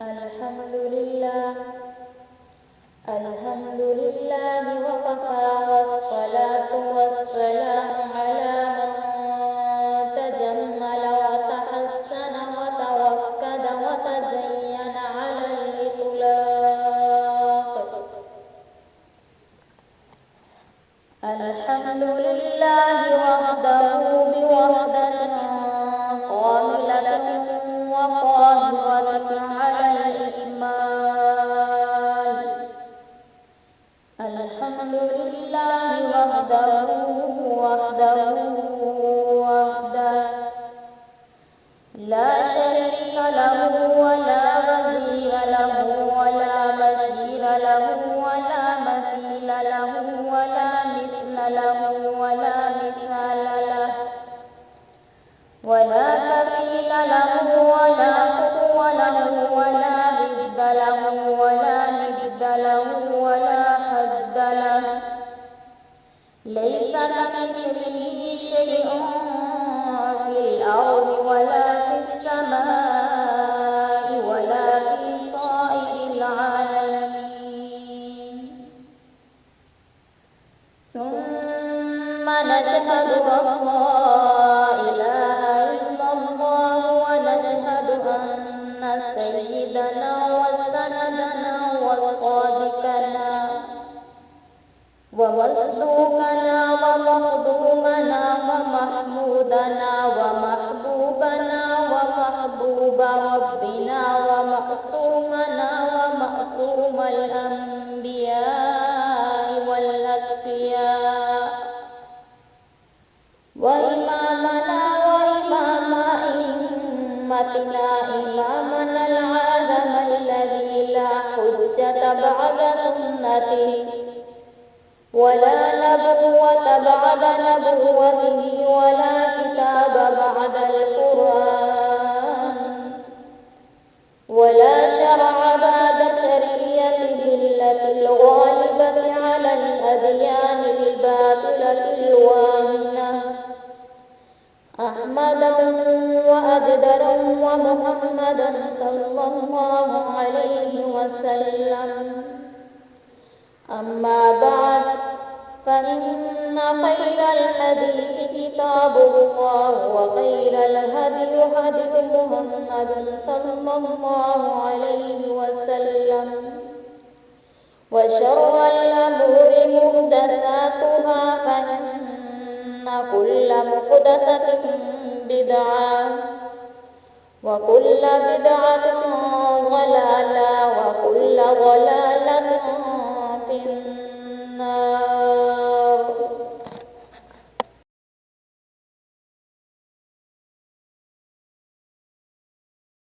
الحمد لله الحمد لله وكفى والصلاة والسلام على من تجمل وتحسن وتوكد وتزين على الإطلاق. الحمد لله وحده بوحدة كاملة وقاهرة على الإكمال. الحمد لله وحده لا شريك له ولا وزير له ولا بشير له ولا مثيل له ولا مثل له ولا مثال له ولا كفيل له ولا كفو له ولا ضد له ولا ند له ولا حد له. ليس كمثله شيء في الأرض ولا في السماء ولا في سائر العالمين. ثم نشهد أن لا إله إلا الله ونشهد أن سيدنا وسندنا وصادقنا ومصدوقنا ومخدومنا ومحمودنا ومحبوبنا ومحبوب ربنا ومعصومنا ومعصوم الأنبياء والأتقياء وإمامنا وإمام أئمتنا إمامنا العظم الذي لا حجة بعد سنته ولا نبوة بعد نبوته ولا كتاب بعد القرآن ولا شرع بعد شريعته التي الغالبة على الأديان الباطلة الواهنة أحمدا وأجدر ومحمدا صلى الله عليه وسلم. أما بعد فإن خير الحديث كتاب الله وخير الهدي هدي محمد صلى الله عليه وسلم وشر الأمور محدثاتها فإن كل محدثة بدعة وكل بدعة ضلالة وكل ضلالة